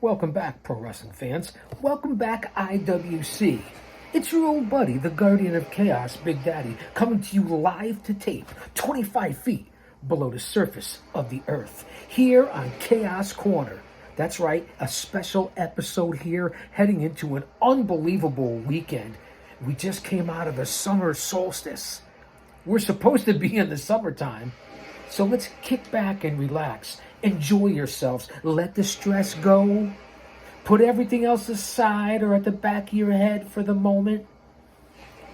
Welcome back, pro wrestling fans. Welcome back, IWC. It's your old buddy, the Guardian of Chaos, Big Daddy, coming to you live to tape, 25 feet below the surface of the earth, here on Chaos Corner. That's right, a special episode here, heading into an unbelievable weekend. We just came out of the summer solstice. We're supposed to be in the summertime, so let's kick back and relax. Enjoy yourselves. Let the stress go. Put everything else aside or at the back of your head for the moment.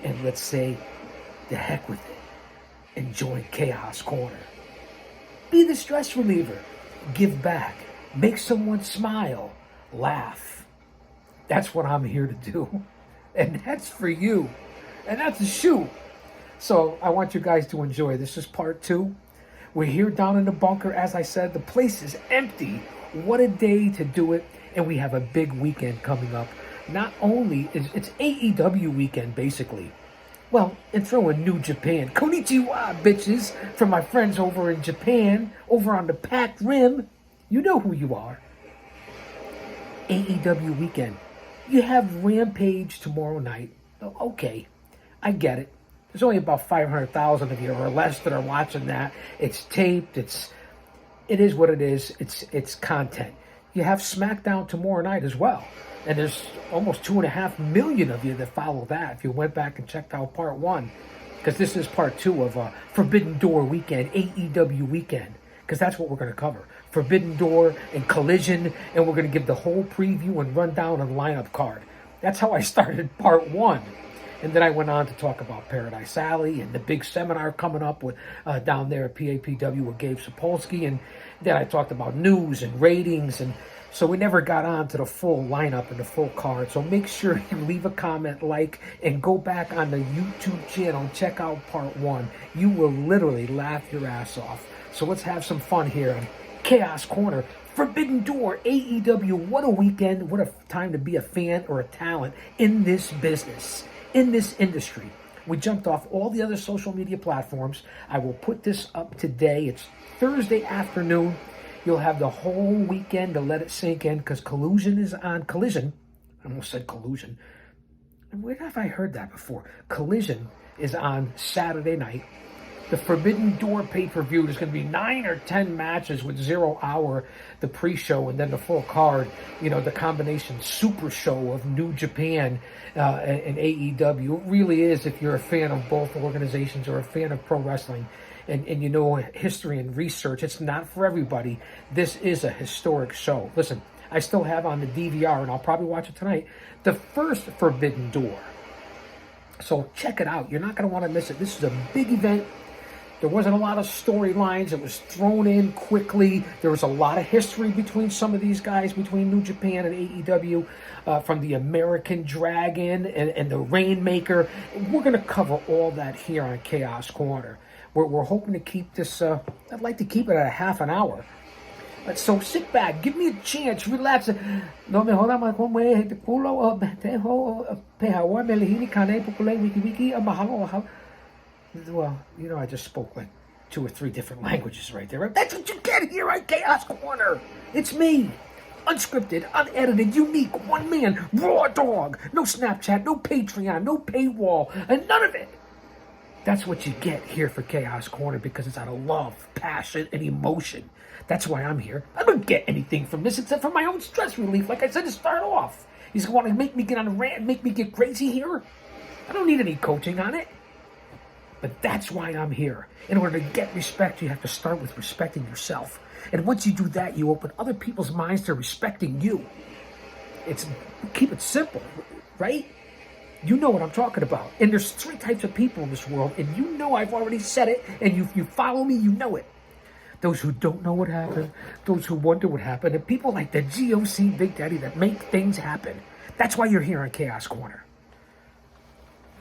And let's say, the heck with it. Enjoy Chaos Corner. Be the stress reliever. Give back. Make someone smile. Laugh. That's what I'm here to do. And that's for you. And that's a shoot. So I want you guys to enjoy. This is part 2. We're here down in the bunker. As I said, the place is empty. What a day to do it. And we have a big weekend coming up. Not only is it's AEW weekend, basically. Well, and throw in New Japan. Konnichiwa, bitches, from my friends over in Japan, over on the Pac Rim. You know who you are. AEW weekend. You have Rampage tomorrow night. Oh, okay, I get it. There's only about 500,000 of you or less that are watching that. It's taped. It is what it is. It's content. You have SmackDown tomorrow night as well. And there's almost 2.5 million of you that follow that if you went back and checked out part 1. Because this is part 2 of Forbidden Door weekend, AEW weekend. Because that's what we're going to cover. Forbidden Door and Collision. And we're going to give the whole preview and rundown and lineup card. That's how I started part 1. And then I went on to talk about Paradise Alley and the big seminar coming up with down there at PAPW with Gabe Sapolsky. And then I talked about news and ratings. And so we never got on to the full lineup and the full card. So make sure you leave a comment, like, and go back on the YouTube channel and check out part 1. You will literally laugh your ass off. So let's have some fun here on Chaos Corner. Forbidden Door, AEW. What a weekend. What a time to be a fan or a talent in this business. In this industry. We jumped off all the other social media platforms. I will put this up today. It's Thursday afternoon. You'll have the whole weekend to let it sink in because Collision is on. Collision. I almost said collusion. Where have I heard that before? Collision is on Saturday night. The Forbidden Door pay-per-view, there's going to be 9 or 10 matches with 0 hour, the pre-show, and then the full card. You know, the combination super show of New Japan and AEW. It really is, if you're a fan of both organizations or a fan of pro wrestling and you know history and research, it's not for everybody. This is a historic show. Listen, I still have on the DVR, and I'll probably watch it tonight, the first Forbidden Door. So check it out. You're not going to want to miss it. This is a big event. There wasn't a lot of storylines. It was thrown in quickly. There was a lot of history between some of these guys, between New Japan and AEW, from the American Dragon and the Rainmaker. We're going to cover all that here on Chaos Corner. We're hoping to keep this, I'd like to keep it at a half an hour. So sit back, give me a chance, relax. No me jodas más como es este culo, pejawa, melihini, kane, pukule, wiki, mahalo. Well, you know, I just spoke like 2 or 3 different languages right there. That's what you get here on Chaos Corner. It's me. Unscripted, unedited, unique, one man, raw dog. No Snapchat, no Patreon, no paywall, and none of it. That's what you get here for Chaos Corner because it's out of love, passion, and emotion. That's why I'm here. I don't get anything from this except for my own stress relief, like I said to start off. He's going to make me get on a rant, make me get crazy here? I don't need any coaching on it. But that's why I'm here. In order to get respect, you have to start with respecting yourself. And once you do that, you open other people's minds to respecting you. Keep it simple, right? You know what I'm talking about. And there's 3 types of people in this world, and you know I've already said it, and if you follow me, you know it. Those who don't know what happened, those who wonder what happened, and people like the GOC Big Daddy that make things happen. That's why you're here on Chaos Corner.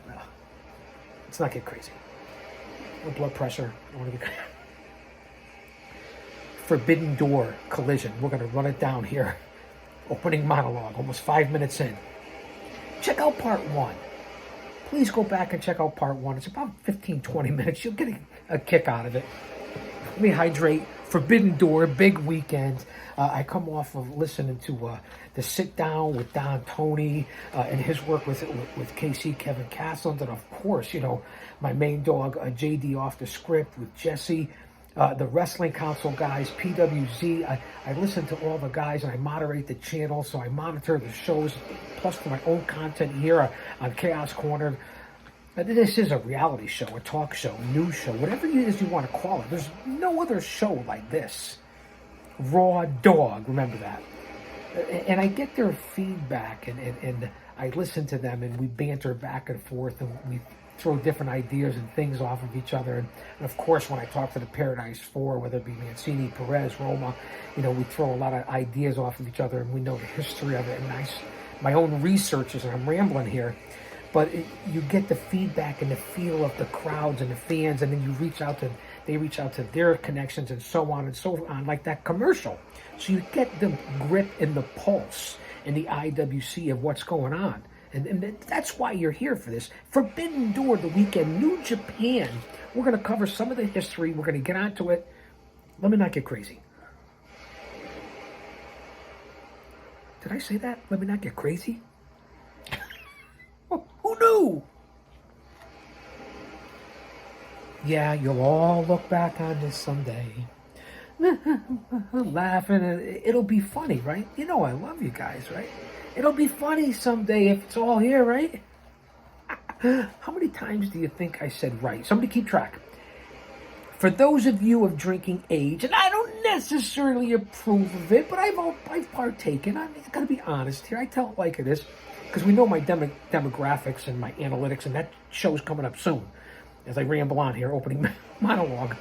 Well, let's not get crazy. No blood pressure. I want to get Forbidden Door Collision. We're going to run it down here. Opening monologue, almost 5 minutes in. Check out part 1. Please go back and check out part 1. It's about 15, 20 minutes. You'll get a kick out of it. Let me hydrate. Forbidden Door, big weekend. I come off of listening to the sit down with Don Tony and his work with KC Kevin Castleton, and of course, my main dog JD off the script with Jesse. The Wrestling Council guys, PWZ. I listen to all the guys and I moderate the channel, so I monitor the shows, plus for my own content here on Chaos Corner. This is a reality show, a talk show, news show, whatever it is you want to call it. There's no other show like this. Raw dog, remember that. And I get their feedback and I listen to them and we banter back and forth and we throw different ideas and things off of each other. And of course, when I talk to the Paradise Four, whether it be Mancini, Perez, Roma, we throw a lot of ideas off of each other and we know the history of it. And my own researches, and I'm rambling here, but you get the feedback and the feel of the crowds and the fans, and then they reach out to their connections and so on and so on, like that commercial. So you get the grip and the pulse in the IWC of what's going on. And that's why you're here for this. Forbidden Door, the weekend, New Japan. We're going to cover some of the history. We're going to get onto it. Let me not get crazy. Did I say that? Let me not get crazy? Who knew? Yeah, you'll all look back on this someday. Laughing. It'll be funny, right? I love you guys, right? It'll be funny someday if it's all here, right? How many times do you think I said right? Somebody keep track. For those of you of drinking age, and I don't necessarily approve of it, but I've partaken. I got to be honest here. I tell it like it is, because we know my demographics and my analytics, and that show's coming up soon. As I ramble on here, opening monologue,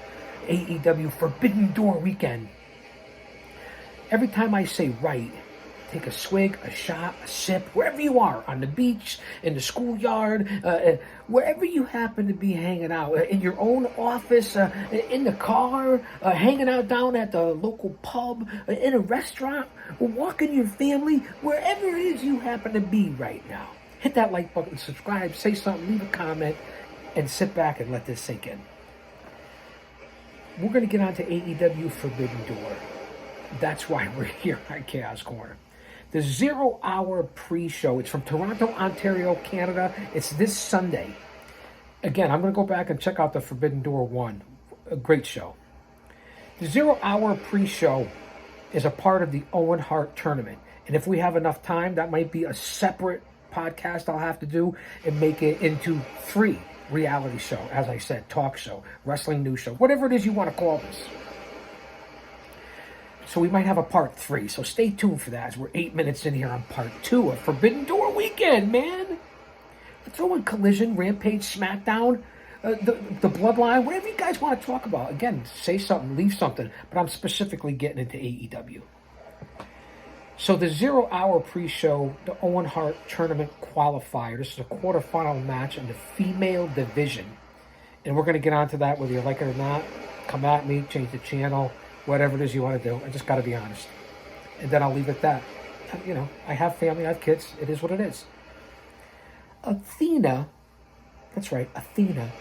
AEW Forbidden Door weekend. Every time I say right, take a swig, a shot, a sip, wherever you are, on the beach, in the schoolyard, wherever you happen to be hanging out, in your own office, in the car, hanging out down at the local pub, in a restaurant, walking your family, wherever it is you happen to be right now. Hit that like button, subscribe, say something, leave a comment, and sit back and let this sink in. We're going to get on to AEW Forbidden Door. That's why we're here at Chaos Corner. The 0 Hour pre-show. It's from Toronto, Ontario, Canada. It's this Sunday. Again, I'm going to go back and check out the Forbidden Door 1. A great show. The 0 Hour pre-show is a part of the Owen Hart tournament. And if we have enough time, that might be a separate podcast I'll have to do and make it into 3 reality show. As I said, talk show, wrestling news show, whatever it is you want to call this. So we might have a part 3. So stay tuned for that as we're 8 minutes in here on part 2 of Forbidden Door weekend, man. Throw in Collision, Rampage, SmackDown, the Bloodline, whatever you guys want to talk about. Again, say something, leave something. But I'm specifically getting into AEW. So the 0 Hour pre-show, the Owen Hart Tournament Qualifier. This is a quarterfinal match in the female division. And we're going to get onto that whether you like it or not. Come at me, change the channel, whatever it is you want to do. I just got to be honest. And then I'll leave it at that. I have family, I have kids. It is what it is. Athena, that's right, Athena,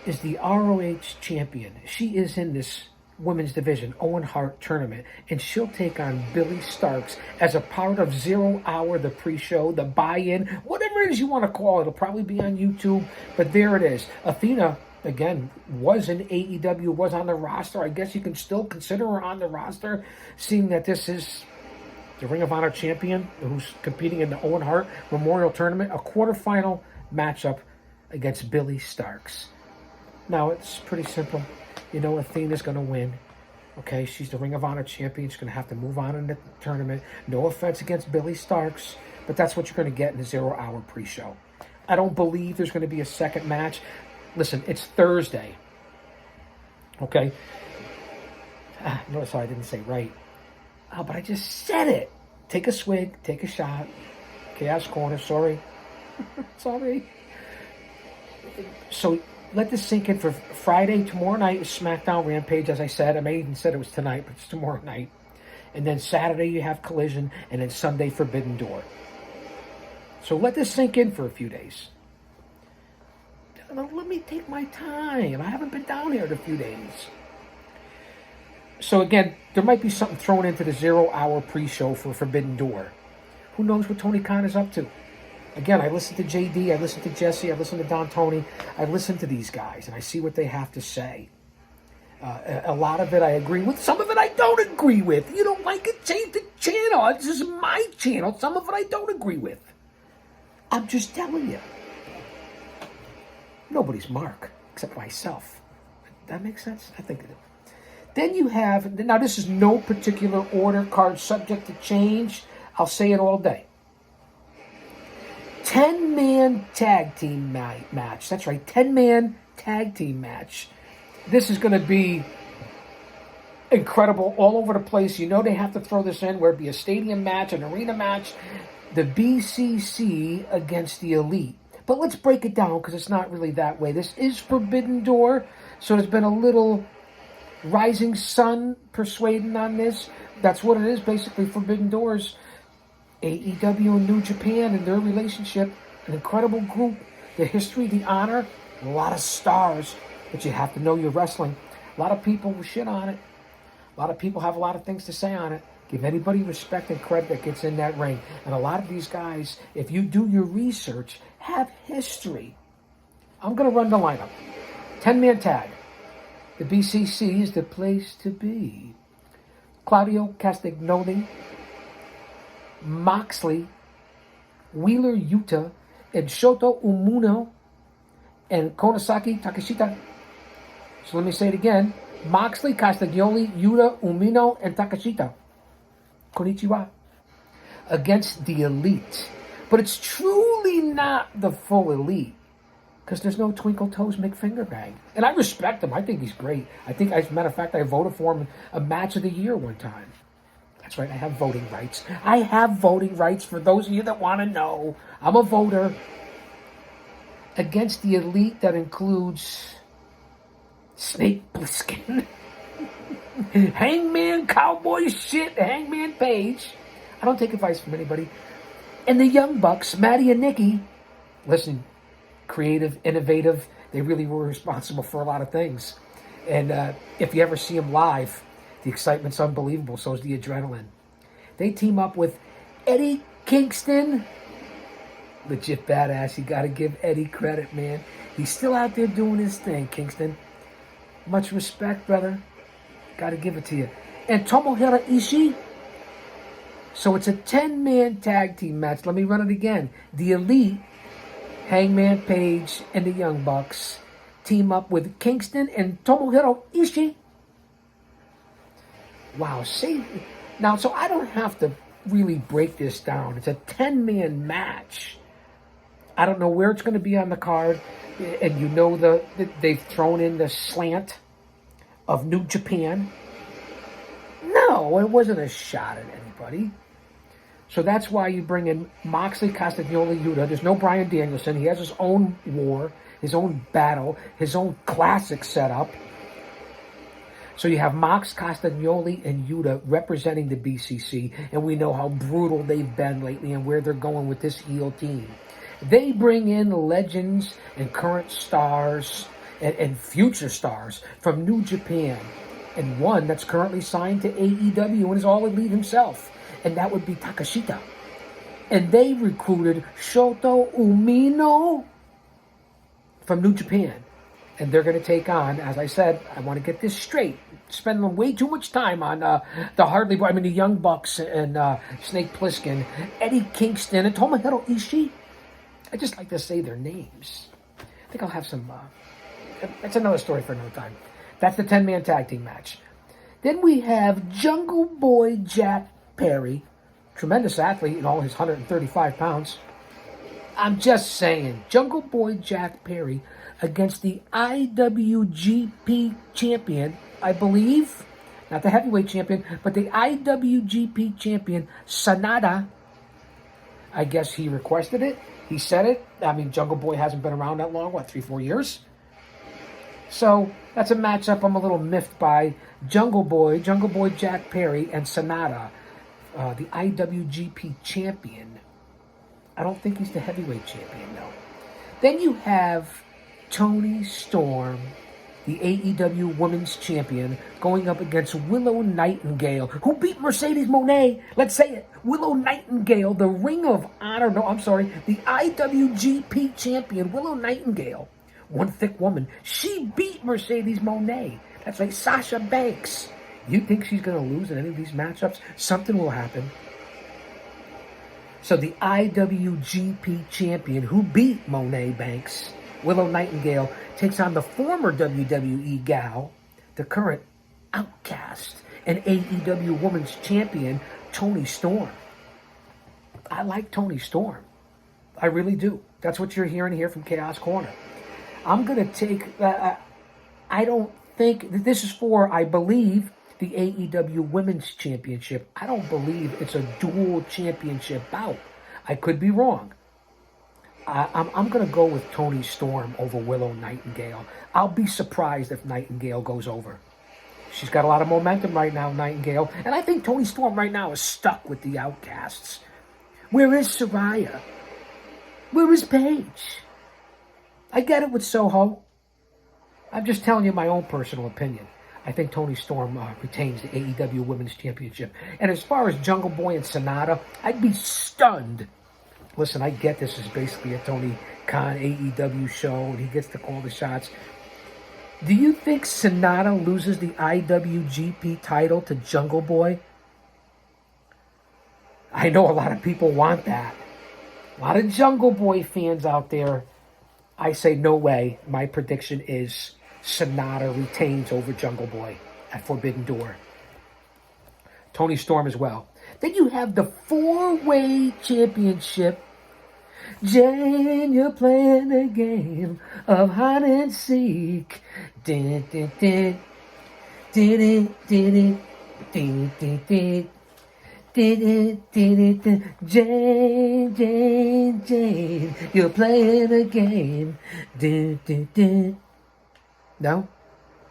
is the ROH champion. She is in this women's division, Owen Hart tournament, and she'll take on Billy Starks as a part of 0 Hour, the pre-show, the buy-in, whatever it is you want to call it. It'll probably be on YouTube, but there it is. Athena, again, was in AEW, was on the roster. I guess you can still consider her on the roster, seeing that this is the Ring of Honor champion who's competing in the Owen Hart Memorial Tournament, a quarterfinal matchup against Billy Starks. Now, it's pretty simple. Athena's going to win. Okay, she's the Ring of Honor champion. She's going to have to move on in the tournament. No offense against Billy Starks, but that's what you're going to get in the 0 Hour pre-show. I don't believe there's going to be a second match. Listen, it's Thursday. Okay? Notice how I didn't say right. But I just said it. Take a swig, take a shot. Chaos Corner, sorry. Sorry. So let this sink in for Friday. Tomorrow night is SmackDown Rampage, as I said. I may even said it was tonight, but it's tomorrow night. And then Saturday you have Collision, and then Sunday Forbidden Door. So let this sink in for a few days. Let me take my time. I haven't been down here in a few days. So again, there might be something thrown into the 0 hour pre-show for Forbidden Door. Who knows what Tony Khan is up to? Again, I listen to JD, I listen to Jesse, I listen to Don Tony, I listen to these guys, and I see what they have to say. A lot of it I agree with. Some of it I don't agree with. You don't like it, change the channel. This is my channel. Some of it I don't agree with. I'm just telling you. Nobody's mark except myself. That makes sense? I think it does. Then you have, now this is no particular order, card subject to change. I'll say it all day. 10-man tag team match. That's right, 10-man tag team match. This is going to be incredible all over the place. You know they have to throw this in, where it be a stadium match, an arena match. The BCC against the Elite. But let's break it down because it's not really that way. This is Forbidden Door, so there's been a little rising sun persuading on this. That's what it is, basically. Forbidden Doors, AEW and New Japan and their relationship, an incredible group, the history, the honor, a lot of stars, but you have to know your wrestling. A lot of people will shit on it. A lot of people have a lot of things to say on it. Give anybody respect and credit that gets in that ring. And a lot of these guys, if you do your research, have history. I'm going to run the lineup. 10-man tag. The BCC is the place to be. Claudio Castagnoli, Moxley, Wheeler Yuta, and Shota Umino, and Konosaki Takeshita. So let me say it again. Moxley, Castagnoli, Yuta, Umino, and Takeshita. Konnichiwa. Against the Elite. But it's truly not the full Elite, because there's no Twinkle Toes McFingerbang. And I respect him. I think he's great. I think, as a matter of fact, I voted for him a match of the year one time. That's right, I have voting rights. I have voting rights for those of you that want to know. I'm a voter. Against the Elite, that includes Snake Plissken, Hangman Cowboy shit, Hangman Page. I don't take advice from anybody. And the Young Bucks, Maddie and Nikki. Listen, creative, innovative. They really were responsible for a lot of things. And if you ever see them live, the excitement's unbelievable. So is the adrenaline. They team up with Eddie Kingston. Legit badass. You got to give Eddie credit, man. He's still out there doing his thing, Kingston. Much respect, brother. Got to give it to you. And Tomohiro Ishii. So it's a 10-man tag team match. Let me run it again. The Elite, Hangman Page, and the Young Bucks team up with Kingston and Tomohiro Ishii. Wow, see? Now, so I don't have to really break this down. It's a 10-man match. I don't know where it's going to be on the card. And you know they've thrown in the slant of New Japan. No, it wasn't a shot at anybody. So that's why you bring in Moxley, Castagnoli, Yuta. There's no Bryan Danielson. He has his own war, his own battle, his own classic setup. So you have Mox, Castagnoli, and Yuta representing the BCC, and we know how brutal they've been lately and where they're going with this heel team. They bring in legends and current stars and future stars from New Japan, and one that's currently signed to AEW and is All Elite himself, and that would be Takeshita. And they recruited Shota Umino from New Japan. And they're going to take on, as I said, I want to get this straight, spending way too much time on the Young Bucks and Snake Plissken, Eddie Kingston, and Tomohiro Ishii. I just like to say their names. I think I'll have some, that's another story for another time. That's the 10-man tag team match. Then we have Jungle Boy Jack Perry, tremendous athlete in all his 135 pounds. I'm just saying, Jungle Boy Jack Perry against the IWGP champion, I believe, not the heavyweight champion, but the IWGP champion, Sanada. I guess he requested it. He said it. I mean, Jungle Boy hasn't been around that long, 3-4 years? So that's a matchup I'm a little miffed by. Jungle Boy Jack Perry, and Sanada, the IWGP champion. I don't think he's the heavyweight champion, though. Then you have Tony Storm, the AEW Women's Champion, going up against Willow Nightingale, who beat Mercedes Moné. Let's say it. Willow Nightingale, the the IWGP Champion, Willow Nightingale. One thick woman. She beat Mercedes Moné. That's right, Sasha Banks. You think she's going to lose in any of these matchups? Something will happen. So the IWGP Champion, who beat Monet Banks, Willow Nightingale, takes on the former WWE gal, the current Outcast, and AEW Women's Champion, Toni Storm. I like Toni Storm. I really do. That's what you're hearing here from Chaos Corner. I'm going to take... I don't think... This is for, I believe, the AEW Women's Championship. I don't believe it's a dual championship bout. I could be wrong. I'm going to go with Toni Storm over Willow Nightingale. I'll be surprised if Nightingale goes over. She's got a lot of momentum right now, Nightingale. And I think Toni Storm right now is stuck with the Outcasts. Where is Saraya? Where is Paige? I get it with Soho. I'm just telling you my own personal opinion. I think Toni Storm retains the AEW Women's Championship. And as far as Jungle Boy and Sonata, I'd be stunned. Listen, I get this is basically a Tony Khan AEW show, and he gets to call the shots. Do you think Sonata loses the IWGP title to Jungle Boy? I know a lot of people want that. A lot of Jungle Boy fans out there. I say no way. My prediction is Sonata retains over Jungle Boy at Forbidden Door. Toni Storm as well. Then you have the 4-way championship. Jane, you're playing a game of hide and seek. Din, din, din. Din, din, din, din, din. Jane, Jane, Jane, you're playing a game. No?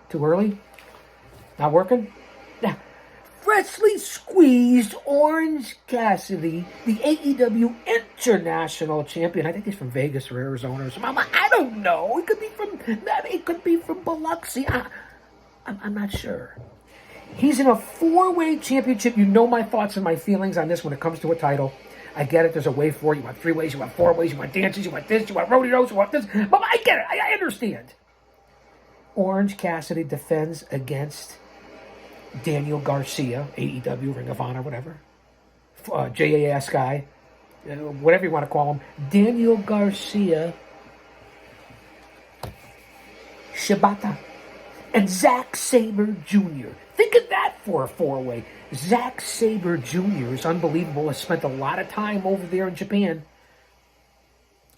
Too early? Not working? Now, freshly squeezed Orange Cassidy, the AEW International Champion. I think he's from Vegas or Arizona or something. I don't know. It could be from Biloxi. I'm not sure. He's in a 4-way championship. You know my thoughts and my feelings on this when it comes to a title. I get it. There's a way for it. You want 3 ways. You want 4 ways. You want dances. You want this. You want rodeos. You want this. But I get it. I understand. Orange Cassidy defends against Daniel Garcia, AEW, Ring of Honor, whatever. JAS guy. Whatever you want to call him. Daniel Garcia. Shibata. And Zack Sabre Jr. Think of that for a 4-way. Zack Sabre Jr. is unbelievable. Has spent a lot of time over there in Japan.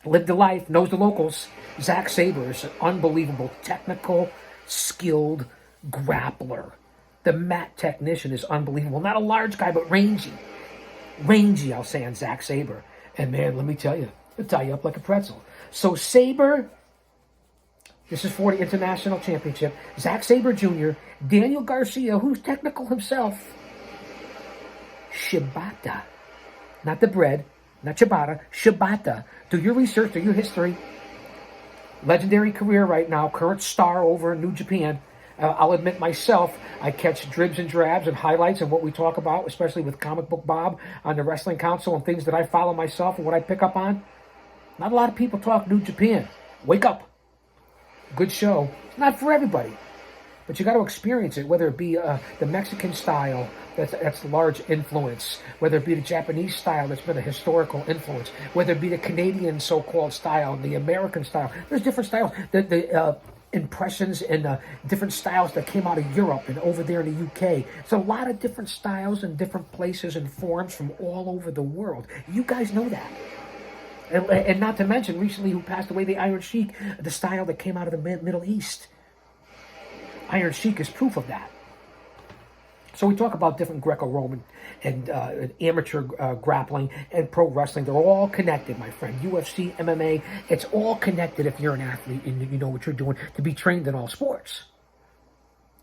Lived the life, knows the locals. Zack Sabre is an unbelievable, technical, skilled grappler. The mat technician is unbelievable. Not a large guy, but rangy. Rangy, I'll say, on Zack Sabre. And man, let me tell you, it'll tie you up like a pretzel. So Sabre... This is for the International Championship. Zack Sabre Jr., Daniel Garcia, who's technical himself. Shibata. Not the bread, not ciabatta. Shibata. Do your research, do your history. Legendary career right now. Current star over in New Japan. I'll admit myself, I catch dribs and drabs and highlights and what we talk about, especially with Comic Book Bob on the Wrestling Council and things that I follow myself and what I pick up on. Not a lot of people talk New Japan. Wake up. Good show. Not for everybody. But you got to experience it, whether it be the Mexican style, that's large influence, whether it be the Japanese style that's been a historical influence, whether it be the Canadian so-called style, the American style. There's different styles. The impressions and different styles that came out of Europe and over there in the UK. It's a lot of different styles and different places and forms from all over the world. You guys know that. And not to mention, recently who passed away, the Iron Sheik, the style that came out of the Middle East. Iron Sheik is proof of that. So we talk about different Greco-Roman and amateur grappling and pro wrestling. They're all connected, my friend. UFC, MMA, it's all connected if you're an athlete and you know what you're doing to be trained in all sports.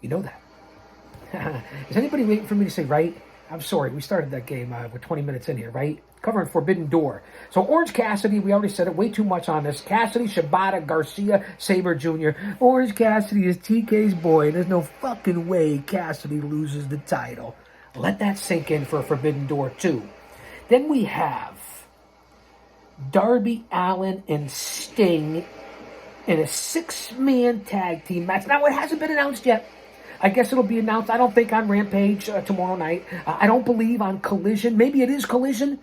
You know that. Is anybody waiting for me to say right? I'm sorry, we started that game. We're 20 minutes in here, right? covering Forbidden Door. So Orange Cassidy, we already said it, way too much on this. Cassidy, Shibata, Garcia, Sabre Jr. Orange Cassidy is TK's boy. There's no fucking way Cassidy loses the title. Let that sink in for Forbidden Door 2. Then we have Darby Allin and Sting in a 6-man tag team match. Now, it hasn't been announced yet. I guess it'll be announced, I don't think, on Rampage tomorrow night. I don't believe on Collision. Maybe it is Collision.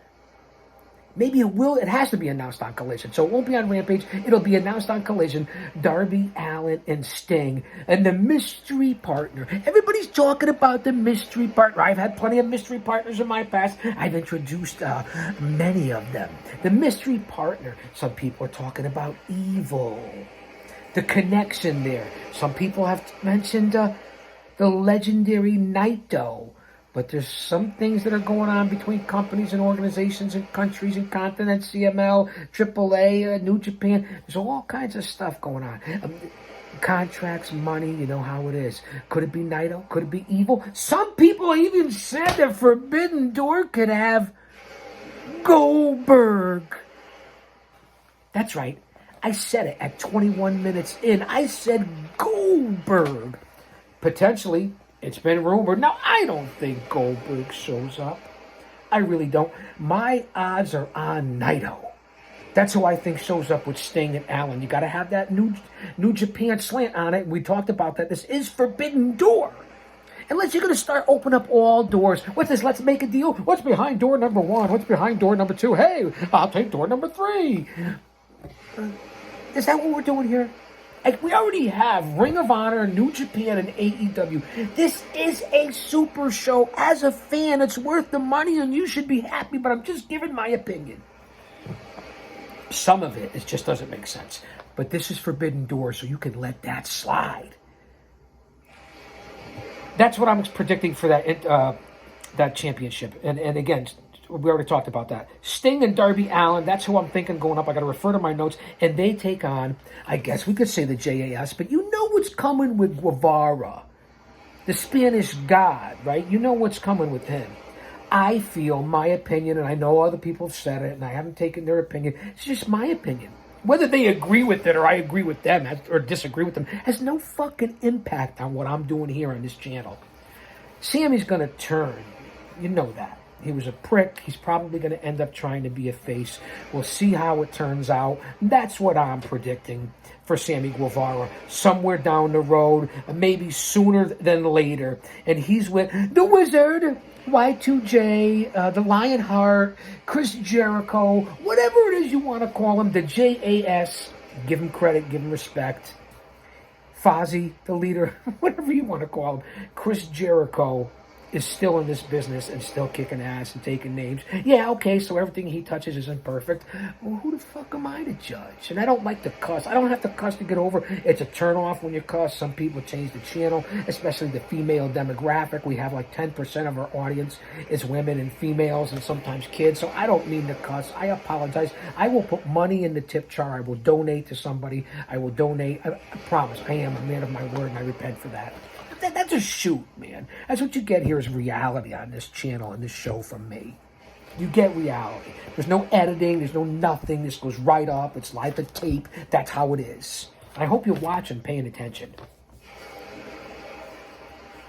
Maybe it will. It has to be announced on Collision. So it won't be on Rampage. It'll be announced on Collision. Darby Allin and Sting. And the mystery partner. Everybody's talking about the mystery partner. I've had plenty of mystery partners in my past. I've introduced many of them. The mystery partner. Some people are talking about Evil. The connection there. Some people have mentioned the legendary Naito. But there's some things that are going on between companies and organizations and countries and continents, CML, AAA, New Japan. There's all kinds of stuff going on. Contracts, money, you know how it is. Could it be Naito? Could it be Evil? Some people even said that Forbidden Door could have Goldberg. That's right. I said it at 21 minutes in. I said Goldberg. Potentially. It's been rumored. Now, I don't think Goldberg shows up. I really don't. My odds are on Naito. That's who I think shows up with Sting and Allin. You got to have that New Japan slant on it. We talked about that. This is Forbidden Door. Unless you're going to start opening up all doors. What's this? Let's make a deal. What's behind door number 1? What's behind door number 2? Hey, I'll take door number 3. Is that what we're doing here? Like, we already have Ring of Honor, New Japan, and AEW. This is a super show. As a fan, it's worth the money, and you should be happy, but I'm just giving my opinion. Some of it just doesn't make sense. But this is Forbidden Door, so you can let that slide. That's what I'm predicting for that championship. And again, we already talked about that. Sting and Darby Allin, that's who I'm thinking going up. I got to refer to my notes. And they take on, I guess we could say the JAS, but you know what's coming with Guevara. The Spanish God, right? You know what's coming with him. I feel my opinion, and I know other people have said it, and I haven't taken their opinion. It's just my opinion. Whether they agree with it or I agree with them or disagree with them has no fucking impact on what I'm doing here on this channel. Sammy's going to turn. You know that. He was a prick. He's probably going to end up trying to be a face. We'll see how it turns out. That's what I'm predicting for Sammy Guevara. Somewhere down the road, maybe sooner than later. And he's with the Wizard, Y2J, the Lionheart, Chris Jericho, whatever it is you want to call him, the JAS. Give him credit, give him respect. Fozzy, the leader, whatever you want to call him. Chris Jericho is still in this business and still kicking ass and taking names. Yeah, okay, so everything he touches isn't perfect. Well, who the fuck am I to judge? And I don't like to cuss. I don't have to cuss to get over. It's a turnoff when you cuss. Some people change the channel, especially the female demographic. We have like 10% of our audience is women and females and sometimes kids, so I don't mean to cuss. I apologize. I will put money in the tip jar. I will donate to somebody. I will donate. I promise. I am a man of my word, and I repent for that. That's a shoot, man. That's what you get here is reality on this channel and this show from me. You get reality. There's no editing. There's no nothing. This goes right up. It's live to tape. That's how it is. I hope you're watching, paying attention.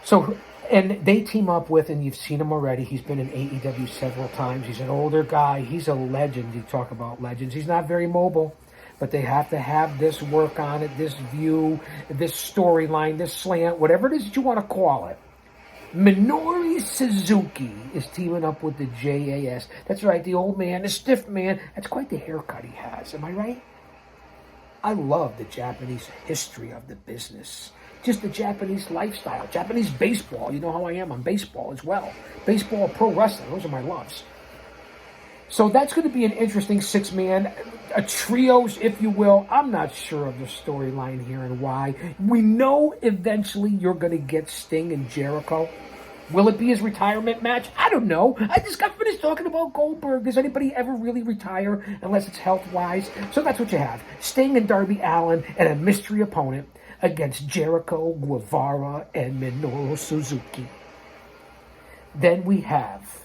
So, and they team up with, and you've seen him already. He's been in AEW several times. He's an older guy. He's a legend. You talk about legends. He's not very mobile. But they have to have this work on it, this view, this storyline, this slant, whatever it is that you want to call it. Minoru Suzuki is teaming up with the JAS. That's right, the old man, the stiff man. That's quite the haircut he has. Am I right? I love the Japanese history of the business. Just the Japanese lifestyle. Japanese baseball. You know how I am on baseball as well. Baseball, pro wrestling. Those are my loves. So that's going to be an interesting 6-man, a trios, if you will. I'm not sure of the storyline here and why. We know eventually you're going to get Sting and Jericho. Will it be his retirement match? I don't know. I just got finished talking about Goldberg. Does anybody ever really retire unless it's health-wise? So that's what you have. Sting and Darby Allin and a mystery opponent against Jericho, Guevara, and Minoru Suzuki. Then we have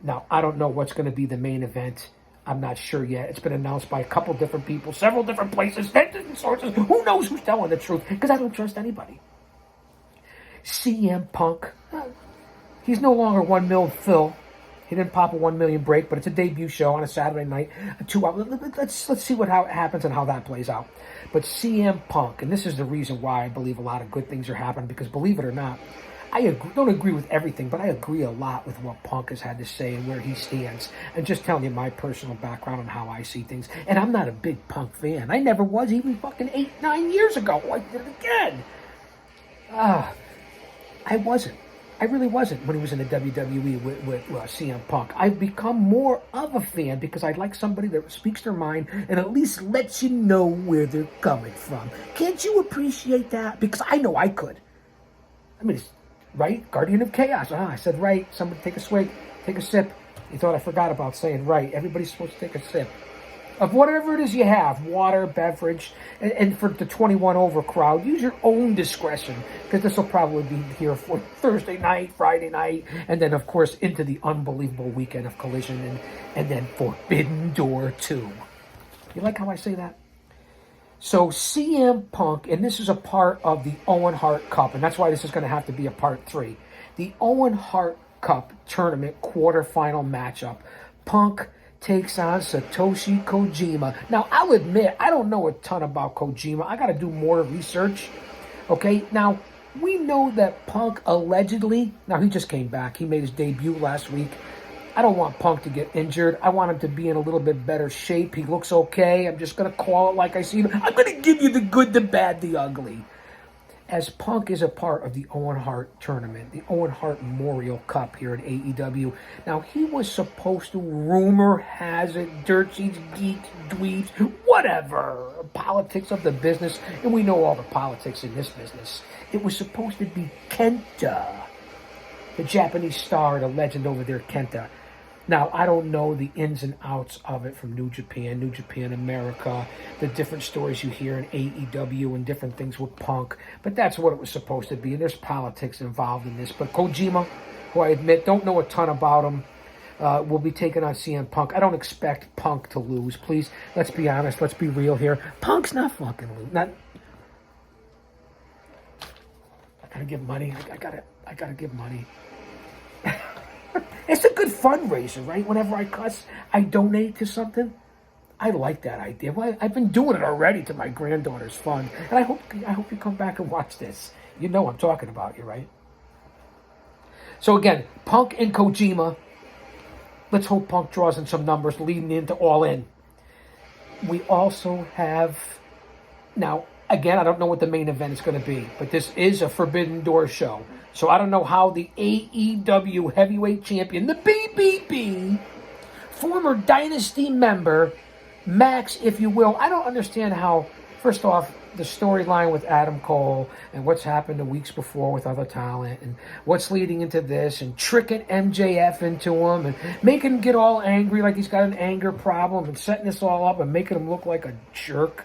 Now, I don't know what's going to be the main event. I'm not sure yet. It's been announced by a couple different people, several different places, different sources. Who knows who's telling the truth? Because I don't trust anybody. CM Punk, he's no longer 1 mil Phil. He didn't pop a 1 million break, but it's a debut show on a Saturday night. Let's see how it happens and how that plays out. But CM Punk, and this is the reason why I believe a lot of good things are happening, because believe it or not, don't agree with everything, but I agree a lot with what Punk has had to say and where he stands. And just telling you my personal background on how I see things. And I'm not a big Punk fan. I never was even fucking 8-9 years ago. I did it again. I wasn't. I really wasn't when he was in the WWE with CM Punk. I've become more of a fan because I like somebody that speaks their mind and at least lets you know where they're coming from. Can't you appreciate that? Because I know I could. I mean, right? Guardian of Chaos. I said right. Somebody take a swig, take a sip. You thought I forgot about saying right. Everybody's supposed to take a sip of whatever it is you have, water, beverage, and for the 21 over crowd, use your own discretion, because this will probably be here for Thursday night, Friday night, and then, of course, into the unbelievable weekend of Collision, and then Forbidden Door 2. You like how I say that? So CM Punk, and this is a part of the Owen Hart Cup, and that's why this is going to have to be a part 3. The Owen Hart Cup tournament quarterfinal matchup. Punk takes on Satoshi Kojima. Now, I'll admit, I don't know a ton about Kojima. I got to do more research. Okay, now, we know that Punk allegedly, now he just came back. He made his debut last week. I don't want Punk to get injured. I want him to be in a little bit better shape. He looks okay. I'm just going to call it like I see him. I'm going to give you the good, the bad, the ugly. As Punk is a part of the Owen Hart tournament, the Owen Hart Memorial Cup here at AEW. Now, he was supposed to, rumor has it, dirt sheets, geeks, dweebs, whatever, politics of the business, and we know all the politics in this business. It was supposed to be Kenta, the Japanese star, the legend over there, Kenta. Now, I don't know the ins and outs of it from New Japan America, the different stories you hear in AEW and different things with Punk, but that's what it was supposed to be, and there's politics involved in this. But Kojima, who I admit don't know a ton about him, will be taking on CM Punk. I don't expect Punk to lose. Please, let's be honest, let's be real here. Punk's not fucking losing. I gotta give money. I gotta give money. It's a good fundraiser, right? Whenever I cuss, I donate to something. I like that idea. Well, I've been doing it already to my granddaughter's fund, and I hope you come back and watch this. You know I'm talking about you, right? So again, Punk and Kojima. Let's hope Punk draws in some numbers leading into All In. We also have now. Again, I don't know what the main event is going to be, but this is a Forbidden Door show. So I don't know how the AEW Heavyweight Champion, the BBB, former Dynasty member, Max, if you will. I don't understand how, first off, the storyline with Adam Cole and what's happened the weeks before with other talent and what's leading into this and tricking MJF into him and making him get all angry like he's got an anger problem and setting this all up and making him look like a jerk.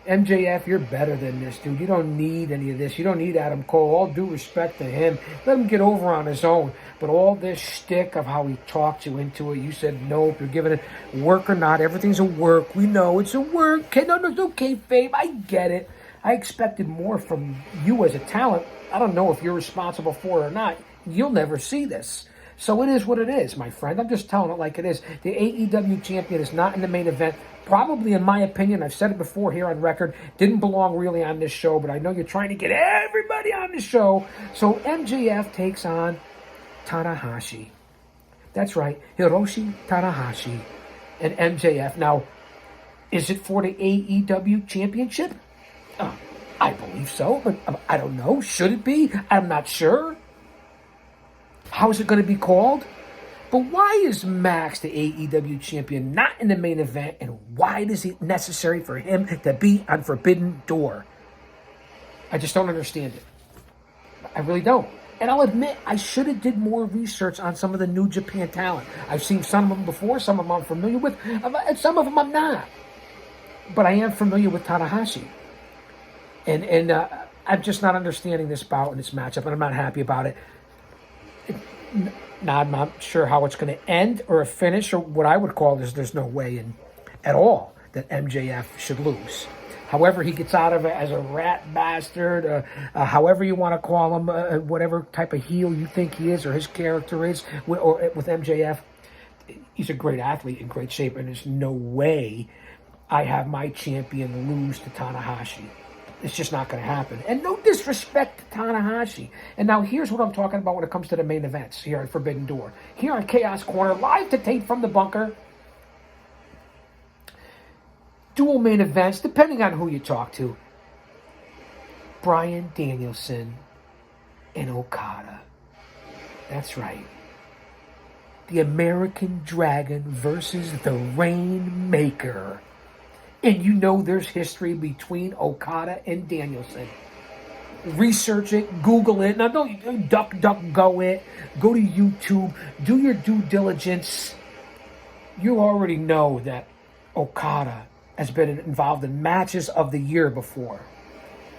MJF, you're better than this, dude. You don't need any of this. You don't need Adam Cole. All due respect to him. Let him get over on his own. But all this shtick of how he talked you into it, you said nope, you're giving it work or not. Everything's a work. We know it's a work. Okay, no, it's okay, Fabe. I get it. I expected more from you as a talent. I don't know if you're responsible for it or not. You'll never see this. So it is what it is, my friend. I'm just telling it like it is. The AEW champion is not in the main event. Probably, in my opinion, I've said it before here on record, didn't belong really on this show, but I know you're trying to get everybody on the show. So MJF takes on Tanahashi. That's right, Hiroshi Tanahashi and MJF. Now, is it for the AEW championship? I believe so, but I don't know. Should it be? I'm not sure. How is it going to be called? But why is Max, the AEW champion, not in the main event, and why is it necessary for him to be on Forbidden Door? I just don't understand it. I really don't. And I'll admit, I should have did more research on some of the New Japan talent. I've seen some of them before, some of them I'm familiar with, and some of them I'm not. But I am familiar with Tanahashi. And I'm just not understanding this bout and this matchup, and I'm not happy about it. Now, I'm not sure how it's going to end or a finish, or what I would call there's no way in at all that MJF should lose. However he gets out of it as a rat bastard, however you want to call him, whatever type of heel you think he is or his character is, with MJF, he's a great athlete in great shape, and there's no way I have my champion lose to Tanahashi. It's just not going to happen. And no disrespect to Tanahashi. And now here's what I'm talking about when it comes to the main events here at Forbidden Door. Here on Chaos Corner, live to tape from the bunker. Dual main events, depending on who you talk to. Bryan Danielson and Okada. That's right. The American Dragon versus the Rainmaker. And you know there's history between Okada and Danielson. Research it, Google it. Now don't go it. Go to YouTube. Do your due diligence. You already know that Okada has been involved in matches of the year before.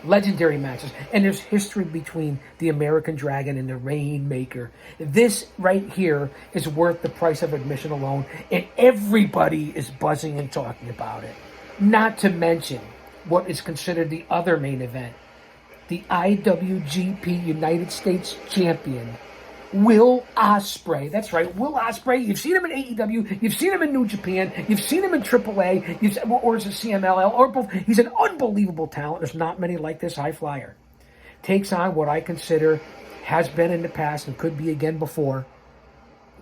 Legendary matches. And there's history between the American Dragon and the Rainmaker. This right here is worth the price of admission alone. And everybody is buzzing and talking about it. Not to mention what is considered the other main event. The IWGP United States Champion, Will Ospreay. That's right, Will Ospreay. You've seen him in AEW. You've seen him in New Japan. You've seen him in AAA. Or is it CMLL? Or both. He's an unbelievable talent. There's not many like this high flyer. Takes on what I consider has been in the past and could be again before.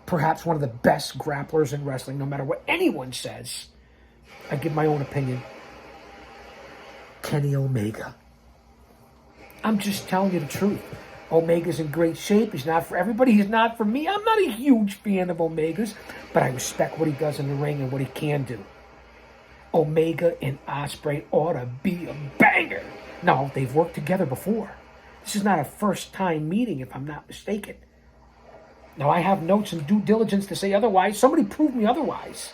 Perhaps one of the best grapplers in wrestling, no matter what anyone says. I give my own opinion. Kenny Omega. I'm just telling you the truth. Omega's in great shape. He's not for everybody. He's not for me. I'm not a huge fan of Omega's, but I respect what he does in the ring and what he can do. Omega and Ospreay ought to be a banger. No, they've worked together before. This is not a first-time meeting, if I'm not mistaken. Now, I have notes and due diligence to say otherwise. Somebody prove me otherwise.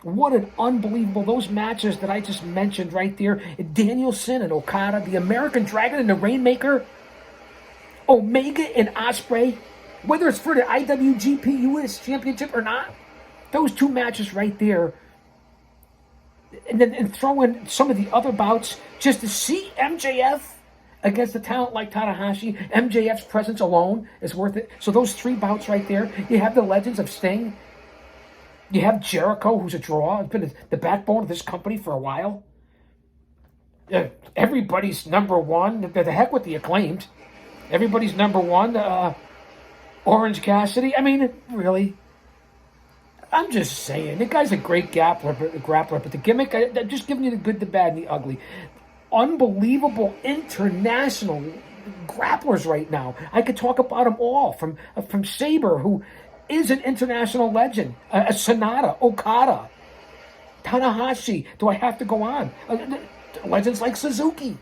What an unbelievable, those matches that I just mentioned right there. Danielson and Okada, the American Dragon and the Rainmaker. Omega and Ospreay. Whether it's for the IWGP US Championship or not. Those two matches right there. And throw in some of the other bouts just to see MJF against a talent like Tanahashi. MJF's presence alone is worth it. So those three bouts right there. You have the legends of Sting. You have Jericho, who's a draw. It's been the backbone of this company for a while. Everybody's number one. The heck with the Acclaimed. Everybody's number one. Orange Cassidy. I mean, really. I'm just saying. The guy's a great grappler, but the gimmick, I'm just giving you the good, the bad, and the ugly. Unbelievable international grapplers right now. I could talk about them all. From Sabre, who is an international legend. Sonata, Okada, Tanahashi. Do I have to go on? Legends like Suzuki.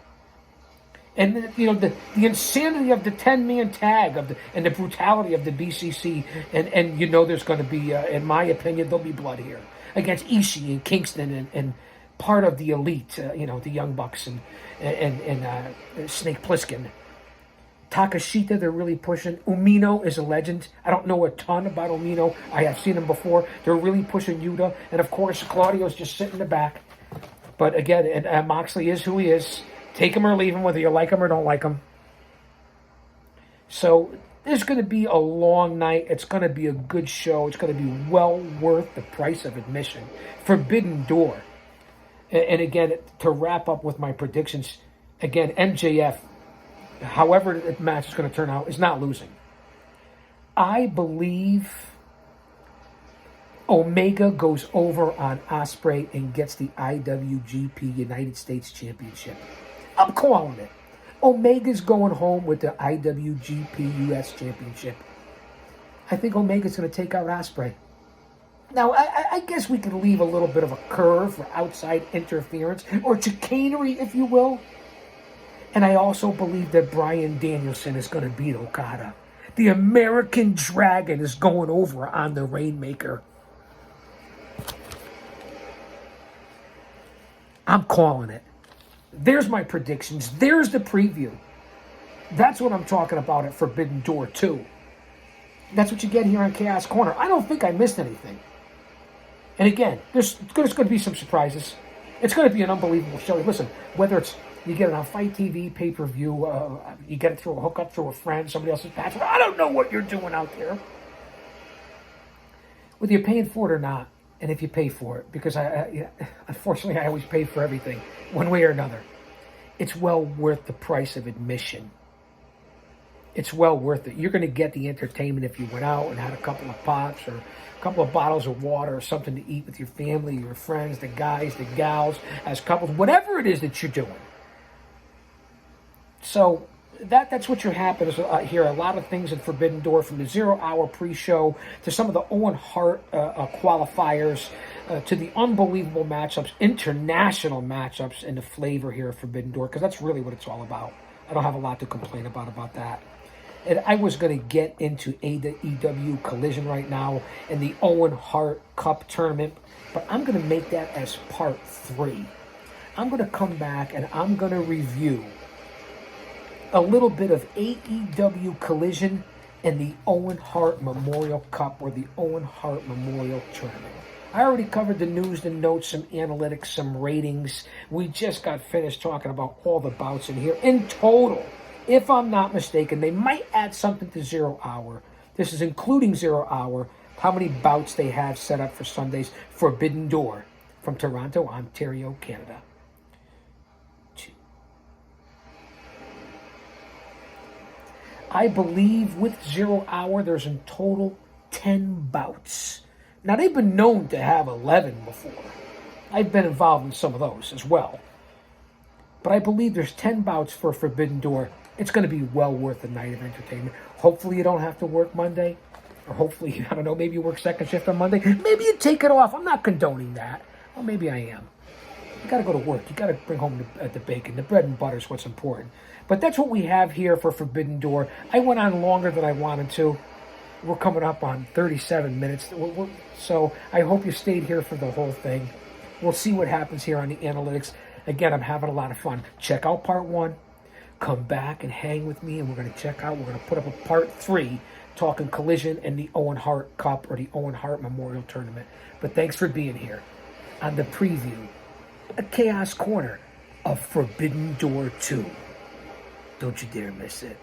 And you know the insanity of the 10-man tag and the brutality of the BCC, and you know there's going to be, in my opinion, there'll be blood here against Ishii and Kingston and part of the elite, the Young Bucks and Snake Plissken. Takashita, they're really pushing. Umino is a legend. I don't know a ton about Umino. I have seen him before. They're really pushing Yuta. And, of course, Claudio's just sitting in the back. But, again, and Moxley is who he is. Take him or leave him, whether you like him or don't like him. So there's going to be a long night. It's going to be a good show. It's going to be well worth the price of admission. Forbidden Door. And, again, to wrap up with my predictions, again, MJF, however the match is going to turn out, is not losing. I believe Omega goes over on Ospreay and gets the IWGP United States Championship. I'm calling it. Omega's going home with the IWGP US Championship. I think Omega's going to take out Ospreay. Now, I guess we could leave a little bit of a curve for outside interference, or chicanery, if you will. And I also believe that Bryan Danielson is going to beat Okada. The American Dragon is going over on the Rainmaker. I'm calling it. There's my predictions. There's the preview. That's what I'm talking about at Forbidden Door 2. That's what you get here on Chaos Corner. I don't think I missed anything. And again, there's going to be some surprises. It's going to be an unbelievable show. Listen, whether it's you get it on Fight TV, pay-per-view, you get it through a hookup through a friend, somebody else's password. I don't know what you're doing out there. Whether you're paying for it or not, and if you pay for it, because unfortunately I always pay for everything, one way or another. It's well worth the price of admission. It's well worth it. You're going to get the entertainment if you went out and had a couple of pops or a couple of bottles of water or something to eat with your family, your friends, the guys, the gals, as couples, whatever it is that you're doing. So that's what you're happening here. A lot of things in Forbidden Door, from the 0 Hour pre-show to some of the Owen Hart qualifiers to the unbelievable matchups, international matchups, and the flavor here of Forbidden Door, because that's really what it's all about. I don't have a lot to complain about that. And I was going to get into AEW Collision right now and the Owen Hart Cup tournament, but I'm going to make that as part 3. I'm going to come back and I'm going to review a little bit of AEW Collision and the Owen Hart Memorial Cup, or the Owen Hart Memorial Tournament. I already covered the news, the notes, some analytics, some ratings. We just got finished talking about all the bouts in here. In total, if I'm not mistaken, they might add something to 0 Hour. This is including 0 Hour, how many bouts they have set up for Sunday's Forbidden Door from Toronto, Ontario, Canada. I believe with 0 Hour, there's in total 10 bouts. Now, they've been known to have 11 before. I've been involved in some of those as well. But I believe there's 10 bouts for Forbidden Door. It's going to be well worth a night of entertainment. Hopefully you don't have to work Monday. Or hopefully, I don't know, maybe you work second shift on Monday. Maybe you take it off. I'm not condoning that. Well, maybe I am. You got to go to work. You got to bring home the bacon. The bread and butter is what's important. But that's what we have here for Forbidden Door. I went on longer than I wanted to. We're coming up on 37 minutes. So I hope you stayed here for the whole thing. We'll see what happens here on the analytics. Again, I'm having a lot of fun. Check out part 1. Come back and hang with me, and we're going to put up a part 3 talking Collision and the Owen Hart Cup, or the Owen Hart Memorial Tournament. But thanks for being here on the preview, a Chaos Corner of Forbidden Door 2. Don't you dare miss it.